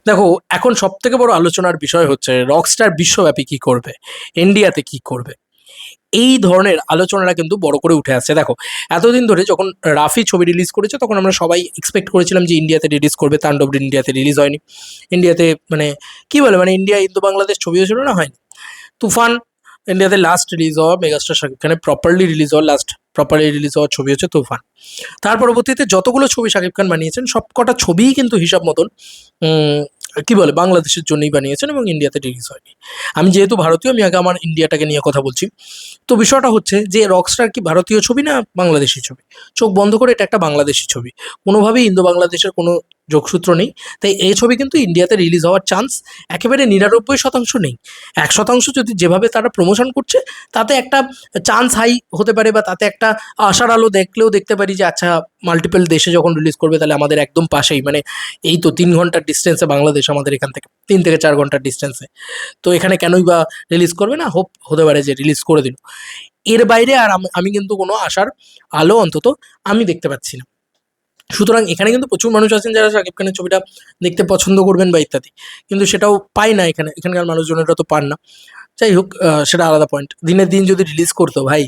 দেখো, এখন সব থেকে বড় আলোচনার বিষয় হচ্ছে রকস্টার বিশ্বব্যাপী কি করবে, ইন্ডিয়াতে কি করবে। এই ধরনের আলোচনাটা কিন্তু বড় করে উঠে আসছে। দেখো, এতদিন ধরে যখন রাফি ছবি রিলিজ করেছে তখন আমরা সবাই এক্সপেক্ট করেছিলাম যে ইন্ডিয়াতে রিলিজ করবে, তাণ্ডব ইন্ডিয়াতে রিলিজ হয়নি। ইন্ডিয়াতে মানে কি বলে, মানে ইন্ডিয়া ইন্দো বাংলাদেশ ছবিও ছিল না, হয়নি। তুফান ইন্ডিয়াতে লাস্ট রিলিজ হওয়া, মেগাস্টার শাকিব খানের প্রপারলি রিলিজ হওয়া, লাস্ট প্রপারলি রিলিজ হওয়ার ছবি হচ্ছে তুফান। তার পরবর্তীতে যতগুলো ছবি শাকিব খান বানিয়েছেন সব কটা ছবিই কিন্তু হিসাব মতন উম, কি বলে বাংলাদেশের জন্যই বানিয়েছেন এবং ইন্ডিয়াতে রিলিজ হয়নি। আমি যেহেতু ভারতীয়, আমি আগে আমার ইন্ডিয়াটাকে নিয়ে কথা বলছি। তো বিষয়টা হচ্ছে যে রকস্টার কি ভারতীয় ছবি না বাংলাদেশি ছবি? চোখ বন্ধ করে এটা একটা বাংলাদেশি ছবি, কোনোভাবেই ইন্দো বাংলাদেশের কোনো যোগসূত্র নেই। তাই এই ছবি কিন্তু ইন্ডিয়াতে রিলিজ হওয়ার চান্স একেবারে 99% নেই। 1% যদি যেভাবে তারা প্রমোশন করছে তাতে একটা চান্স হাই হতে পারে, বা তাতে একটা আশার আলো দেখলেও দেখতে পারি যে আচ্ছা, মাল্টিপল দেশে যখন রিলিজ করবে তাহলে আমাদের একদম পাশেই, মানে এই তো 3 ঘন্টার ডিস্টেন্সে বাংলাদেশ আমাদের এখান থেকে, 3 থেকে 4 ঘন্টার ডিস্টেন্সে। তো এখানে কেনই বা রিলিজ করবে না, হোপ হতে পারে যে রিলিজ করে দিল। এর বাইরে আর আমি কিন্তু কোনো আশার আলো অন্তত আমি দেখতে পাচ্ছি না। সুতরাং এখানে কিন্তু প্রচুর মানুষ আছেন যারা শাকিব খানের ছবিটা দেখতে পছন্দ করবেন বা ইত্যাদি, কিন্তু সেটাও পায় না এখানকার মানুষজনেরা তো পান না। যাই হোক, সেটা আলাদা পয়েন্ট। দিনের দিন যদি রিলিজ করতো ভাই,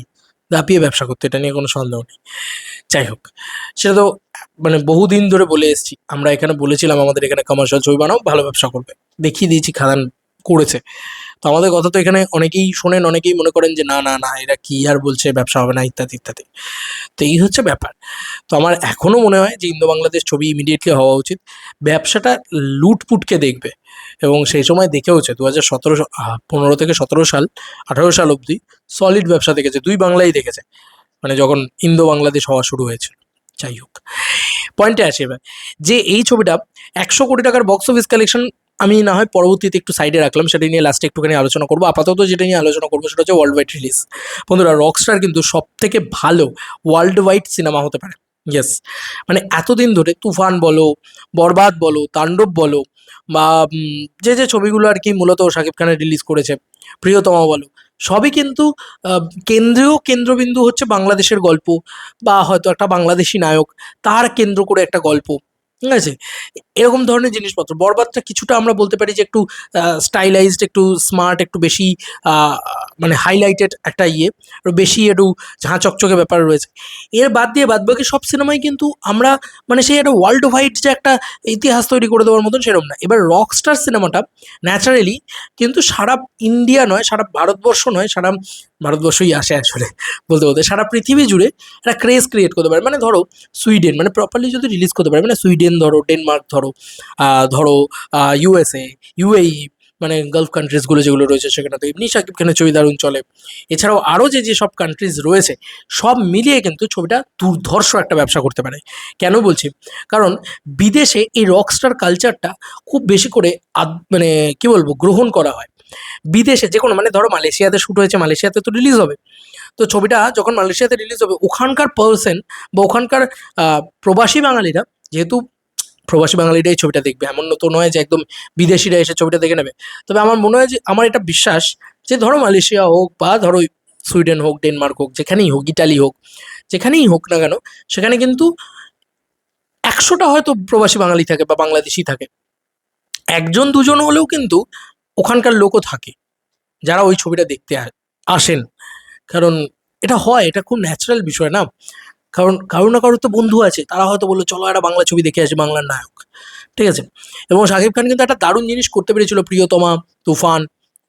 দাপিয়ে ব্যবসা করতো, এটা নিয়ে কোনো সন্দেহ নেই। যাই হোক, সেটা তো মানে বহুদিন ধরে বলে এসেছি, আমরা এখানে বলেছিলাম আমাদের এখানে কমার্শিয়াল ছবি বানাও, ভালো ব্যবসা করবে, দেখিয়ে দিয়েছি খাদান করেছে। তো আমাদের কথা তো এখানে অনেকেই শোনেন, অনেকেই মনে করেন যে না না না, এরা কি আর বলছে, ব্যবসা হবে না ইত্যাদি ইত্যাদি। তো এই হচ্ছে ব্যাপার। তো আমার এখনো মনে হয় যে ইন্দো বাংলাদেশ ছবি ইমিডিয়েটলি হওয়া উচিত। ব্যবসাটা লুটপুটকে দেখবে, এবং সেই সময় দেখেওছে 2015 থেকে 17 সাল, 18 সাল অবধি সলিড ব্যবসা দেখেছে, দুই বাংলাই দেখেছে, মানে যখন ইন্দো বাংলাদেশ হওয়া শুরু হয়েছিল। যাই হোক, পয়েন্টে আসি এবার, যে এই ছবিটা 100 কোটি টাকার বক্স অফিস কালেকশন আমি না হয় পরবর্তীতে একটু সাইডে রাখলাম, সেটা নিয়ে লাস্টে একটুখানি আলোচনা করবো। আপাতত যেটা নিয়ে আলোচনা করবো সেটা হচ্ছে ওয়ার্ল্ড ওয়াইড রিলিজ। বন্ধুরা, রকস্টার কিন্তু সব থেকে ভালো ওয়ার্ল্ড ওয়াইড সিনেমা হতে পারে। ইয়েস, মানে এতদিন ধরে তুফান বলো, বরবাদ বলো, তাণ্ডব বলো, বা যে যে ছবিগুলো আর কি মূলত শাকিব খানের রিলিজ করেছে, প্রিয়তমা বলো, সবই কিন্তু কেন্দ্রীয় কেন্দ্রবিন্দু হচ্ছে বাংলাদেশের গল্প, বা হয়তো একটা বাংলাদেশি নায়ক, তার কেন্দ্র করে একটা গল্প। ঠিক আছে, এরকম ধরনের জিনিসপত্র। বরবাদটা কিছুটা আমরা বলতে পারি যে একটু স্টাইলাইজড, একটু স্মার্ট, একটু বেশি আহ, মানে হাইলাইটেড একটা একটু বেশি একটু ঝাঁ চকচকে ব্যাপার রয়েছে। এর বাদ দিয়ে বাদবাকি সব সিনেমাই কিন্তু আমরা মানে সেই একটা ওয়ার্ল্ড ওয়াইড যে একটা ইতিহাস তৈরি করে দেওয়ার মতন সেরকম না। এবার রকস্টার সিনেমাটা ন্যাচারালি কিন্তু সারা ইন্ডিয়া নয়, সারা ভারতবর্ষ নয়, সারা ভারতবর্ষই আসে আসলে বলতে বলতে, সারা পৃথিবী জুড়ে একটা ক্রেজ ক্রিয়েট করতে পারে। মানে ধরো সুইডেন, মানে প্রপারলি যদি রিলিজ করতে পারে, মানে সুইডেন ধরো, ডেনমার্ক ধরো, ধরো ইউএসএ, ইউএই, মানে গালফ কান্ট্রিজগুলো যেগুলো রয়েছে সেখানে তো এমনি শাকিব খানের ছবি দারুণ চলে। এছাড়াও আরও যে যে সব কান্ট্রিজ রয়েছে সব মিলিয়ে কিন্তু ছবিটা দুর্ধর্ষ একটা ব্যবসা করতে পারে। কেন বলছি, কারণ বিদেশে এই রকস্টার কালচারটা খুব বেশি করে মানে কি বলবো, গ্রহণ করা হয়। বিদেশে যে কোনো, মানে ধরো মালয়েশিয়াতে শ্যুট হয়েছে, মালয়েশিয়াতে তো রিলিজ হবে। তো ছবিটা যখন মালয়েশিয়াতে রিলিজ হবে, ওখানকার পার্সন বা ওখানকার প্রবাসী বাঙালিরা, যেহেতু প্রবাসী বাঙালিরাই ছবিটা দেখবে, এমন তো নয় যে একদম বিদেশিরা এসে ছবিটা দেখে নেবে। তবে আমার মনে হয় যে, আমার এটা বিশ্বাস যে ধরো মালয়েশিয়া হোক বা ধরো সুইডেন হোক, ডেনমার্ক হোক, যেখানেই হোক, ইটালি হোক, যেখানেই হোক না কেন, সেখানে কিন্তু 100টা হয়তো প্রবাসী বাঙালি থাকে বা বাংলাদেশি থাকে, একজন দুজন হলেও কিন্তু ওখানকার লোকও থাকে যারা ওই ছবিটা দেখতে আসেন। কারণ এটা হয়, এটা খুব ন্যাচারাল বিষয় না। কারণ কারো না কারোর তো বন্ধু আছে, তারা হয়তো বললো চলো একটা বাংলা ছবি দেখে আসি, বাংলার নায়ক। ঠিক আছে, এবং শাকিব খান কিন্তু একটা দারুণ জিনিস করতে পেরেছিল, প্রিয়তমা, তুফান,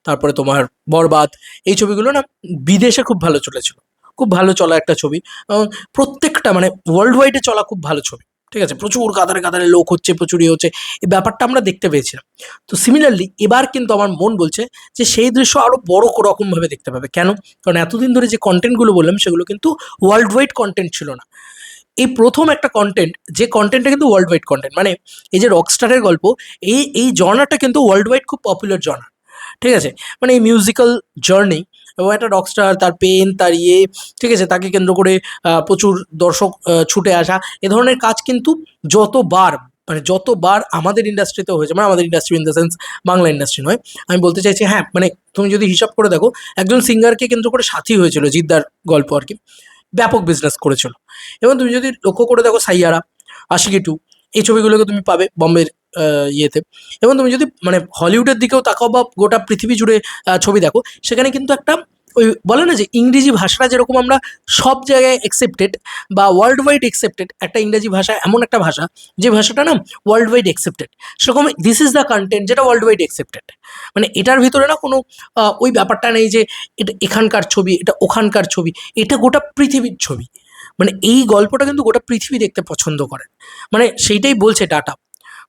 তারপরে তোমার বরবাদ, এই ছবিগুলো না বিদেশে খুব ভালো চলেছিল, খুব ভালো চলা একটা ছবি। এবং প্রত্যেকটা মানে ওয়ার্ল্ড ওয়াইডে চলা খুব ভালো ছবি। ঠিক আছে, প্রচুর কাতারে কাতারে লোক হচ্ছে, প্রচুর হচ্ছে, এই ব্যাপারটা আমরা দেখতে পেয়েছিলাম। তো সিমিলারলি এবার কিন্তু আমার মন বলছে যে সেই দৃশ্য আরও বড় রকমভাবে দেখতে পাবে। কেন? কারণ এতদিন ধরে যে কন্টেন্টগুলো বললাম সেগুলো কিন্তু ওয়ার্ল্ড ওয়াইড কন্টেন্ট ছিল না। এই প্রথম একটা কন্টেন্ট, যে কন্টেন্টটা কিন্তু ওয়ার্ল্ড ওয়াইড কন্টেন্ট, মানে এই যে রকস্টারের গল্প, এই জনারটা কিন্তু ওয়ার্ল্ড ওয়াইড খুব পপুলার জনার। ঠিক আছে, মানে এই মিউজিক্যাল জার্নি, এবং একটা রকস্টার, তার পেন, তার ঠিক আছে, তাকে কেন্দ্র করে প্রচুর দর্শক ছুটে আসা, এ ধরনের কাজ কিন্তু যতবার, মানে যতবার আমাদের ইন্ডাস্ট্রিতেও হয়েছে, মানে আমাদের industry in the sense Bangla industry নয়, আমি বলতে চাইছি, হ্যাঁ মানে তুমি যদি হিসাব করে দেখো, একজন সিঙ্গারকে কেন্দ্র করে সাথী হয়েছিল, জিদ্দার গল্প আর কি, ব্যাপক বিজনেস করেছিল। এবং তুমি যদি লক্ষ্য করে দেখো সাইয়ারা, আশিকি টু, এই ছবিগুলোকে তুমি পাবে বম্বের ইয়েতে। এবং তুমি যদি মানে হলিউডের দিকেও তাকাও বা গোটা পৃথিবী জুড়ে ছবি দেখো, সেখানে কিন্তু একটা ওই বলে না যে ইংরেজি ভাষাটা যেরকম আমরা সব জায়গায় অ্যাকসেপ্টেড বা ওয়ার্ল্ড ওয়াইড অ্যাকসেপ্টেড, একটা ইংরেজি ভাষা এমন একটা ভাষা যে ভাষাটা না ওয়ার্ল্ড ওয়াইড অ্যাকসেপ্টেড, সেরকম দিস ইজ দ্য কন্টেন্ট যেটা ওয়ার্ল্ড ওয়াইড অ্যাকসেপ্টেড। মানে এটার ভিতরে না কোনো ওই ব্যাপারটা নেই যে এটা এখানকার ছবি, এটা ওখানকার ছবি, এটা গোটা পৃথিবীর ছবি। মানে এই গল্পটা কিন্তু গোটা পৃথিবী দেখতে পছন্দ করে। মানে সেইটাই বলছে ডাটা।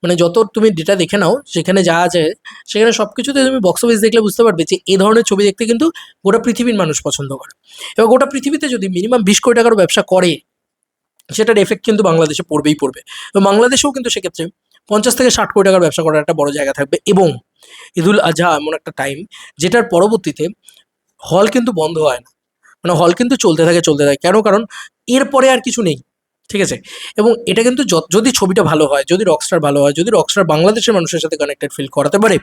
মানে যত তুমি ডেটা দেখে নাও সেখানে যা আছে, সেখানে সব কিছুতে তুমি বক্স অফিস দেখলে বুঝতে পারবে যে এই ধরনের ছবি দেখতে কিন্তু গোটা পৃথিবীর মানুষ পছন্দ করে। এবার গোটা পৃথিবীতে যদি মিনিমাম 20 কোটি টাকারও ব্যবসা করে, সেটার এফেক্ট কিন্তু বাংলাদেশে পড়বেই পড়বে। এবং বাংলাদেশেও কিন্তু সেক্ষেত্রে 50 থেকে 60 কোটি টাকার ব্যবসা করার একটা বড় জায়গা থাকবে। এবং ঈদুল আজহা এমন একটা টাইম যেটার পরবর্তীতে হল কিন্তু বন্ধ হয় না, মানে হল কিন্তু চলতে থাকে চলতে থাকে। কেন? কারণ এরপরে আর কিছু নেই, ঠিক আছে? এবং এটা কিন্তু যদি ছবিটা ভালো হয়, যদি রকস্টার ভালো হয়, যদি রকস্টার বাংলাদেশের মানুষের সাথে কানেক্টেড ফিল করাতে পারে,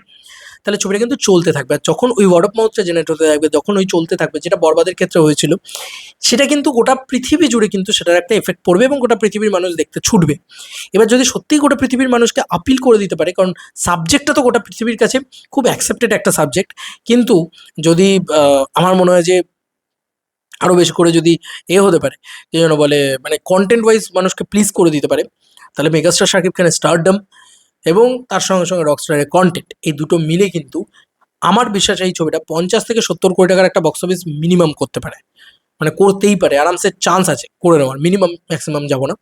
তাহলে ছবিটা কিন্তু চলতে থাকবে। আর যখন ওই ওয়ার্ড অফ মাউথটা জেনারেট হতে থাকবে, যখন ওই চলতে থাকবে, যেটা বরবাদের ক্ষেত্রে হয়েছিল, সেটা কিন্তু গোটা পৃথিবী জুড়ে কিন্তু সেটার একটা এফেক্ট পড়বে এবং গোটা পৃথিবীর মানুষ দেখতে ছুটবে। এবার যদি সত্যিই গোটা পৃথিবীর মানুষকে আপিল করে দিতে পারে, কারণ সাবজেক্টটা তো গোটা পৃথিবীর কাছে খুব অ্যাকসেপ্টেড একটা সাবজেক্ট, কিন্তু যদি আমার মনে হয় যে আরও বেশি করে যদি হতে পারে, কি যেন বলে, মানে কন্টেন্ট ওয়াইজ মানুষকে প্লিজ করে দিতে পারে, তাহলে মেগাস্টার শাকিব খানের স্টারডম এবং তার সঙ্গে সঙ্গে রকস্টারের কন্টেন্ট, এই দুটো মিলে কিন্তু আমার বিশ্বাস এই ছবিটা 50 থেকে 70 কোটি টাকার একটা বক্স অফিস মিনিমাম করতে পারে। মানে করতেই পারে, আরামসে চান্স আছে করে নেওয়ার, মিনিমাম ম্যাক্সিমাম যাবো না,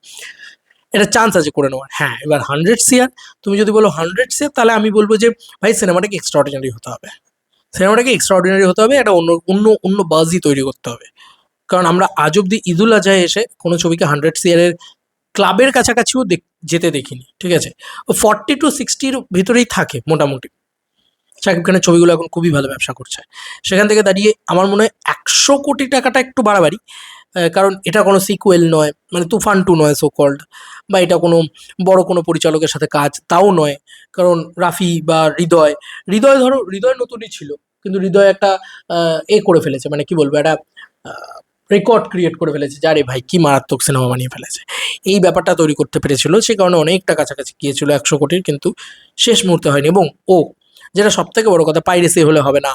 এটা চান্স আছে করে নেওয়ার। হ্যাঁ, এবার 100 CR, তুমি যদি বলো 100 CR, তাহলে আমি বলবো যে ভাই সিনেমাটাকে এক্সট্রাঅর্ডিনারি হতে হবে, সিনেমাটাকে এক্সট্রাঅর্ডিনারি হতে হবে, একটা অন্য অন্য অন্য বাজই তৈরি করতে হবে। কারণ আমরা আজ অব্দি ঈদুল আজহায় এসে কোনো ছবিকে 100 CR ক্লাবের কাছাকাছিও যেতে দেখিনি, ঠিক আছে? ও 40 to 60 ভিতরেই থাকে মোটামুটি। শাকিব খানের ছবিগুলো এখন খুবই ভালো ব্যবসা করছে। সেখান থেকে দাঁড়িয়ে আমার মনে হয় 100 কোটি টাকাটা একটু বাড়াবাড়ি। কারণ এটা কোনো সিকুয়েল নয়, মানে তুফান 2 নয় সো কল্ড, বা এটা কোনো বড় কোনো পরিচালকের সাথে কাজ তাও নয়। কারণ রাফি বা হৃদয়, ধরো হৃদয় নতুনই ছিল, কিন্তু হৃদয় একটা করে ফেলেছে, মানে কি বলবো, একটা রেকর্ড ক্রিয়েট করে ফেলেছে, যে আরে ভাই কি মারাত্মক সিনেমা বানিয়ে ফেলেছে। এই ব্যাপারটা তৈরি করতে পেরেছিল, সে কারণে অনেকটা কাছাকাছি গিয়েছিল 100 কোটির, কিন্তু শেষ মুহূর্তে হয়নি। এবং যেটা সব থেকে বড় কথা, পাইরেসি হলে হবে না।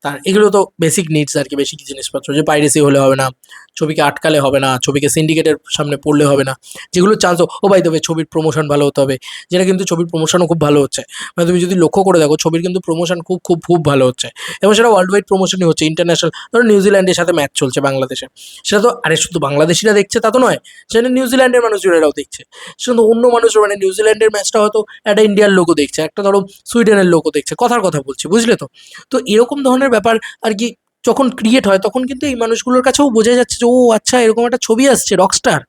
তার এগুলো তো বেসিক নিডস আর কি, বেসিক জিনিসপত্র, যে পাইরেসি হলে হবে না, ছবিকে আটকালে হবে না, ছবিকে সিন্ডিকেটের সামনে পড়লে হবে না, যেগুলো চান্স বাই দেবে, ছবির প্রমোশন ভালো হতে হবে, যেটা কিন্তু ছবির প্রমোশনও খুব ভালো হচ্ছে। মানে তুমি যদি লক্ষ্য করে দেখো, ছবির কিন্তু প্রমোশন খুব খুব খুব ভালো হচ্ছে, এবং সেটা ওয়ার্ল্ড ওয়াইড প্রমোশনই হচ্ছে। ইন্টারন্যাশনাল, ধরো নিউজিল্যান্ডের সাথে ম্যাচ চলছে বাংলাদেশে, সেটা তো আরে শুধু বাংলাদেশিরা দেখছে তা তো নয়, সেটা নিউজিল্যান্ডের মানুষজনেরাও দেখছে। সেটা তো অন্য মানুষ, মানে নিউজিল্যান্ডের ম্যাচটা হয়তো একটা ইন্ডিয়ার লোকও দেখছে, একটা ধরো সুইডেনের লোকও দেখছে, কথার কথা বলছি, বুঝলে তো? তো এরকম ধরনের ব্যাপার আর কি যখন ক্রিয়েট হয়, তখন কিন্তু এই মানুষগুলোর কাছেও বোঝা যাচ্ছে যে ও আচ্ছা, এরকম একটা ছবি আসছে রকস্টার,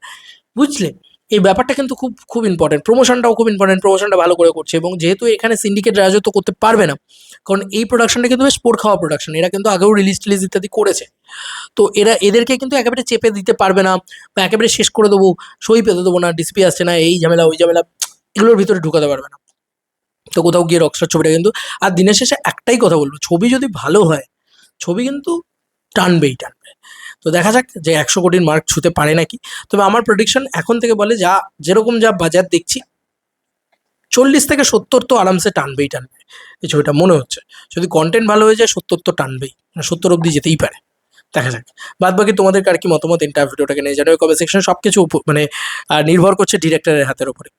বুঝলে? এই ব্যাপারটা কিন্তু খুব খুব ইম্পর্টেন্ট। প্রমোশনটাও খুব ইম্পর্টেন্ট, প্রমোশনটা ভালো করে করছে। এবং যেহেতু এখানে সিন্ডিকেট রাজত্ব করতে পারবে না, কারণ এই প্রোডাকশনটা কিন্তু বেশ পোড় খাওয়া প্রোডাকশন, এরা কিন্তু আগেও রিলিজ টিলিজ ইত্যাদি করেছে। তো এদেরকে কিন্তু একেবারে চেপে দিতে পারবে না, বা একেবারে শেষ করে দেবো, সই পেতে দেবো না, ডিসপি আসছে না, এই ঝামেলা ওই ঝামেলা, এগুলোর ভিতরে ঢুকাতে পারবে না। তো কোথাও গিয়ে রকস্টার ছবিটা কিন্তু, আর দিনের শেষে একটাই কথা বলবো, ছবি যদি ভালো হয়, ছবি কিন্তু টানবেই টানবে। তো দেখা যাক যে 100 কোটির মার্ক ছুঁতে পারে নাকি। তবে আমার প্রেডিকশন এখন থেকে বলে, যা যেরকম যা বাজার দেখছি, 40 থেকে 70 তো আরামসে টানবেই টানবে এই ছবিটা মনে হচ্ছে। যদি কন্টেন্ট ভালো হয়ে যায়, 70 তো টানবেই, মানে 70 অব্দি যেতেই পারে। দেখা যাক। বাদ বাকি তোমাদের আর কি মতামত এন্টায়ার ভিডিওটাকে নিয়ে জানো কমেন্ট সেকশনে। সব কিছু মানে নির্ভর করছে ডিরেক্টরের হাতের উপরে।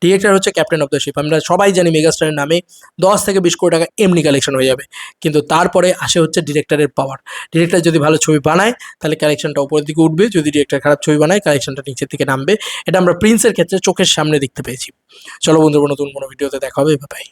ডিরেক্টর হচ্ছে ক্যাপ্টেন অফ দ্য শিপ। আমরা সবাই জানি মেগাস্টারের নামে 10 থেকে 20 কোটি টাকা এমনি কালেকশন হয়ে যাবে, কিন্তু তারপরে আসে হচ্ছে ডিরেক্টরের পাওয়ার। ডিরেক্টর যদি ভালো ছবি বানায়, তাহলে কালেকশনটা উপরের দিকে উঠবে, যদি ডিরেক্টর খারাপ ছবি বানায়, কালেকশনটা নিচের দিকে নামবে। এটা আমরা প্রিন্সের ক্ষেত্রে চোখের সামনে দেখতে পেয়েছি। চলো বন্ধুরা, নতুন কোনো ভিডিওতে দেখা হবে, বাই।